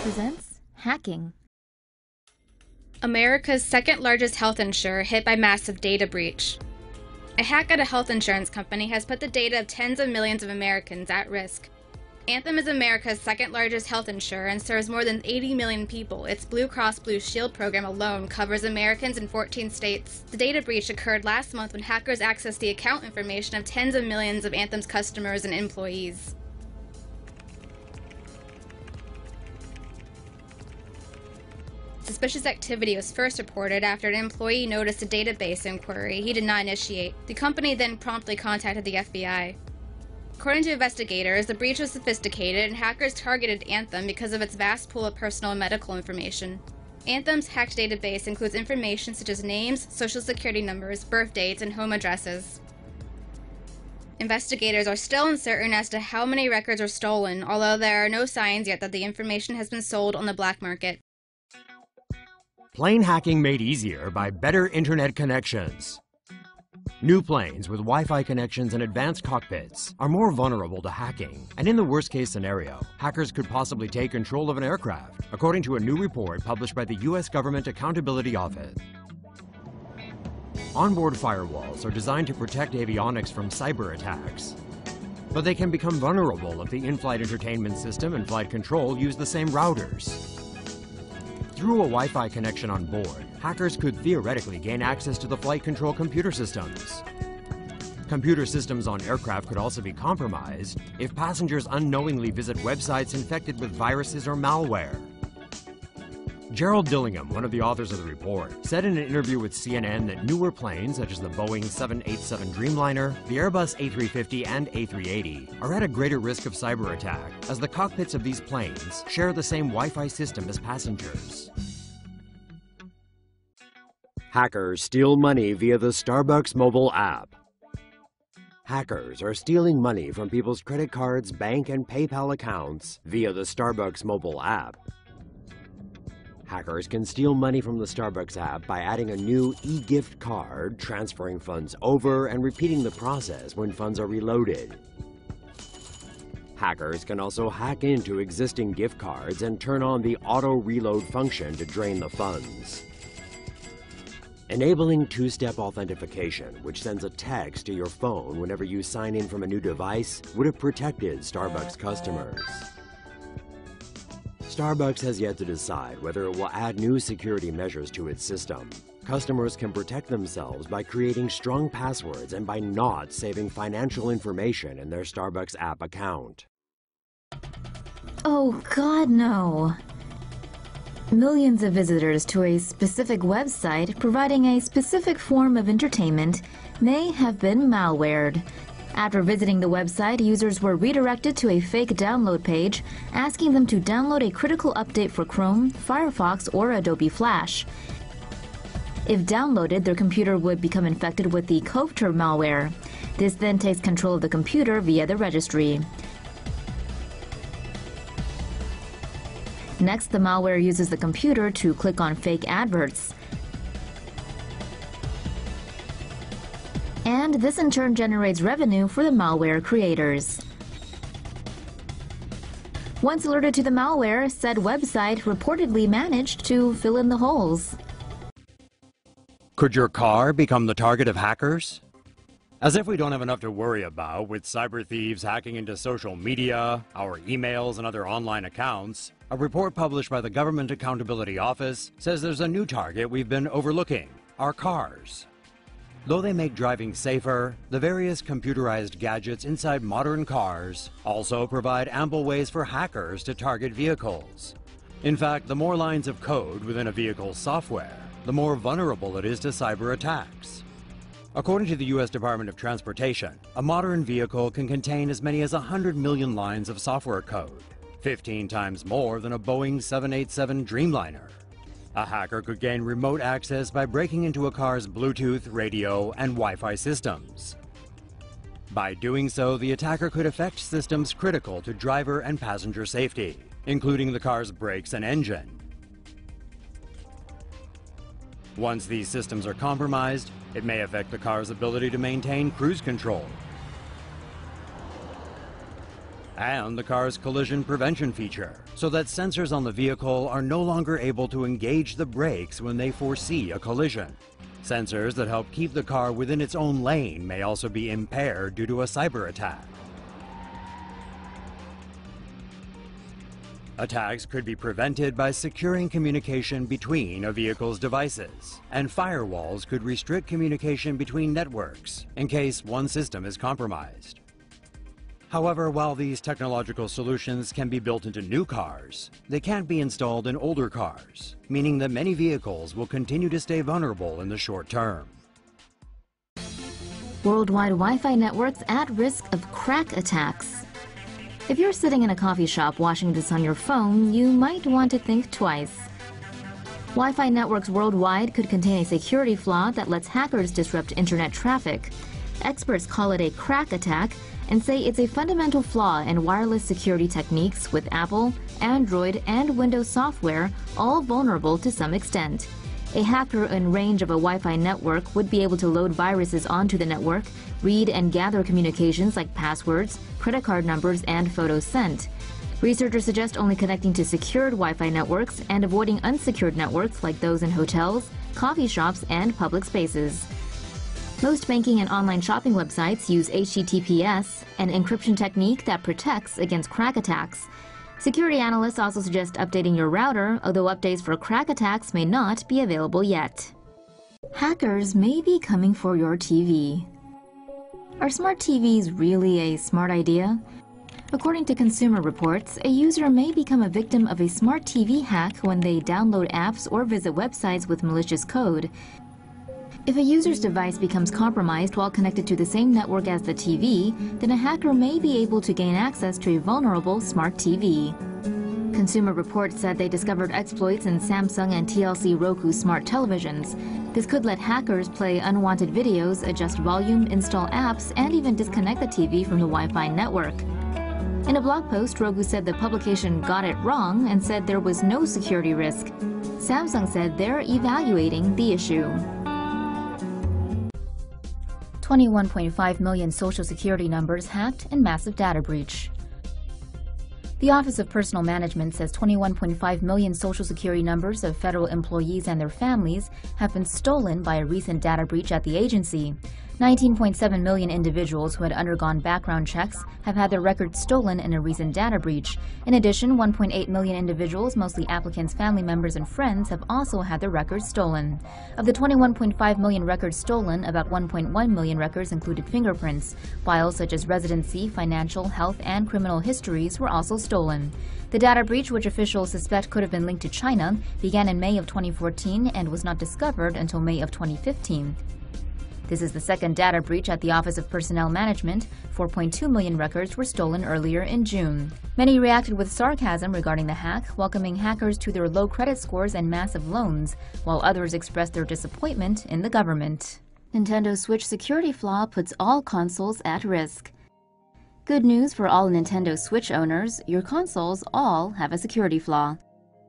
presents Hacking. America's second largest health insurer hit by massive data breach. A hack at a health insurance company has put the data of tens of millions of Americans at risk. Anthem is America's second largest health insurer and serves more than 80 million people. Its Blue Cross Blue Shield program alone covers Americans in 14 states. The data breach occurred last month when hackers accessed the account information of tens of millions of Anthem's customers and employees. Suspicious activity was first reported after an employee noticed a database inquiry he did not initiate. The company then promptly contacted the FBI. According to investigators, the breach was sophisticated and hackers targeted Anthem because of its vast pool of personal and medical information. Anthem's hacked database includes information such as names, social security numbers, birth dates, and home addresses. Investigators are still uncertain as to how many records were stolen, although there are no signs yet that the information has been sold on the black market. Plane hacking made easier by better internet connections. New planes with Wi-Fi connections and advanced cockpits are more vulnerable to hacking, and in the worst-case scenario, hackers could possibly take control of an aircraft, according to a new report published by the U.S. Government Accountability Office. Onboard firewalls are designed to protect avionics from cyberattacks, but they can become vulnerable if the in-flight entertainment system and flight control use the same routers. Through a Wi-Fi connection on board, hackers could theoretically gain access to the flight control computer systems. Computer systems on aircraft could also be compromised if passengers unknowingly visit websites infected with viruses or malware. Gerald Dillingham, one of the authors of the report, said in an interview with CNN that newer planes such as the Boeing 787 Dreamliner, the Airbus A350 and A380 are at a greater risk of cyber attack as the cockpits of these planes share the same Wi-Fi system as passengers. Hackers steal money via the Starbucks mobile app. Hackers are stealing money from people's credit cards, bank, and PayPal accounts via the Starbucks mobile app. Hackers can steal money from the Starbucks app by adding a new e-gift card, transferring funds over, and repeating the process when funds are reloaded. Hackers can also hack into existing gift cards and turn on the auto-reload function to drain the funds. Enabling two-step authentication, which sends a text to your phone whenever you sign in from a new device, would have protected Starbucks customers. Starbucks has yet to decide whether it will add new security measures to its system. Customers can protect themselves by creating strong passwords and by not saving financial information in their Starbucks app account. Oh God, no. Millions of visitors to a specific website providing a specific form of entertainment may have been malwared. After visiting the website, users were redirected to a fake download page, asking them to download a critical update for Chrome, Firefox, or Adobe Flash. If downloaded, their computer would become infected with the cockpit malware. This then takes control of the computer via the registry. Next, the malware uses the computer to click on fake adverts. And this in turn generates revenue for the malware creators. Once alerted to the malware, said website reportedly managed to fill in the holes. Could your car become the target of hackers? As if we don't have enough to worry about with cyber thieves hacking into social media, our emails, and other online accounts, a report published by the Government Accountability Office says there's a new target we've been overlooking: our cars. Though they make driving safer, the various computerized gadgets inside modern cars also provide ample ways for hackers to target vehicles. In fact, the more lines of code within a vehicle's software, the more vulnerable it is to cyber attacks. According to the U.S. Department of Transportation, a modern vehicle can contain as many as 100 million lines of software code, 15 times more than a Boeing 787 Dreamliner. A hacker could gain remote access by breaking into a car's Bluetooth, radio, and Wi-Fi systems. By doing so, the attacker could affect systems critical to driver and passenger safety, including the car's brakes and engine. Once these systems are compromised, it may affect the car's ability to maintain cruise control. and the car's collision prevention feature, so that sensors on the vehicle are no longer able to engage the brakes when they foresee a collision. Sensors that help keep the car within its own lane may also be impaired due to a cyber attack. Attacks could be prevented by securing communication between a vehicle's devices, and firewalls could restrict communication between networks in case one system is compromised. However, while these technological solutions can be built into new cars, they can't be installed in older cars, meaning that many vehicles will continue to stay vulnerable in the short term. Worldwide Wi-Fi networks at risk of crack attacks. If you're sitting in a coffee shop watching this on your phone, you might want to think twice. Wi-Fi networks worldwide could contain a security flaw that lets hackers disrupt internet traffic. Experts call it a crack attack and say it's a fundamental flaw in wireless security techniques, with Apple, Android, and Windows software all vulnerable to some extent. A hacker in range of a Wi-Fi network would be able to load viruses onto the network, read and gather communications like passwords, credit card numbers, and photos sent. Researchers suggest only connecting to secured Wi-Fi networks and avoiding unsecured networks like those in hotels, coffee shops, and public spaces. Most banking and online shopping websites use HTTPS, an encryption technique that protects against crack attacks. Security analysts also suggest updating your router, although updates for crack attacks may not be available yet. Hackers may be coming for your TV. Are smart TVs really a smart idea? According to Consumer Reports, a user may become a victim of a smart TV hack when they download apps or visit websites with malicious code. If a user's device becomes compromised while connected to the same network as the TV, then a hacker may be able to gain access to a vulnerable smart TV. Consumer Reports said they discovered exploits in Samsung and TLC Roku smart televisions. This could let hackers play unwanted videos, adjust volume, install apps, and even disconnect the TV from the Wi-Fi network. In a blog post, Roku said the publication got it wrong and said there was no security risk. Samsung said they're evaluating the issue. 21.5 million Social Security numbers hacked in massive data breach. The Office of Personnel Management says 21.5 million Social Security numbers of federal employees and their families have been stolen by a recent data breach at the agency. 19.7 million individuals who had undergone background checks have had their records stolen in a recent data breach. In addition, 1.8 million individuals, mostly applicants' family members and friends, have also had their records stolen. Of the 21.5 million records stolen, about 1.1 million records included fingerprints. Files such as residency, financial, health, and criminal histories were also stolen. The data breach, which officials suspect could have been linked to China, began in May of 2014 and was not discovered until May of 2015. This is the second data breach at the Office of Personnel Management. 4.2 million records were stolen earlier in June. Many reacted with sarcasm regarding the hack, welcoming hackers to their low credit scores and massive loans, while others expressed their disappointment in the government. Nintendo Switch security flaw puts all consoles at risk. Good news for all Nintendo Switch owners, your consoles all have a security flaw.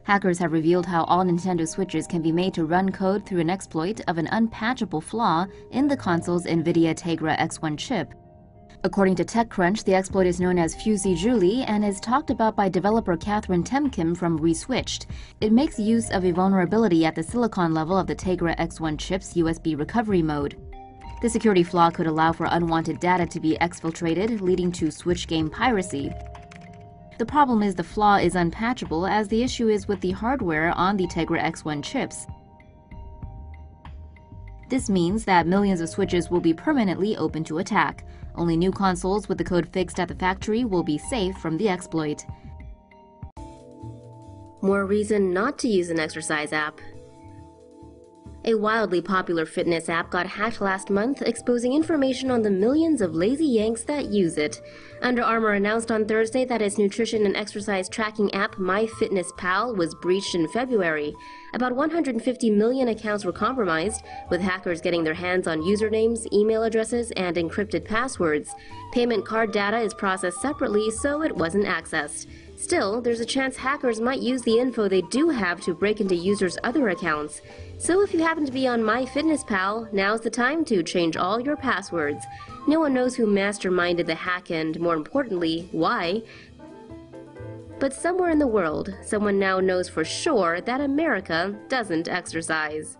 Hackers have revealed how all Nintendo Switches can be made to run code through an exploit of an unpatchable flaw in the console's NVIDIA Tegra X1 chip. According to TechCrunch, the exploit is known as Fusey Julie and is talked about by developer Catherine Temkim from Reswitched. It makes use of a vulnerability at the silicon level of the Tegra X1 chip's USB recovery mode. The security flaw could allow for unwanted data to be exfiltrated, leading to Switch game piracy. The problem is the flaw is unpatchable, as the issue is with the hardware on the Tegra X1 chips. This means that millions of Switches will be permanently open to attack. Only new consoles with the code fixed at the factory will be safe from the exploit. More reason not to use an exercise app. A wildly popular fitness app got hacked last month, exposing information on the millions of lazy Yanks that use it. Under Armour announced on Thursday that its nutrition and exercise tracking app MyFitnessPal was breached in February. About 150 million accounts were compromised, with hackers getting their hands on usernames, email addresses, and encrypted passwords. Payment card data is processed separately, so it wasn't accessed. Still, there's a chance hackers might use the info they do have to break into users' other accounts. So if you happen to be on MyFitnessPal, now's the time to change all your passwords. No one knows who masterminded the hack and, more importantly, why. But somewhere in the world, someone now knows for sure that America doesn't exercise.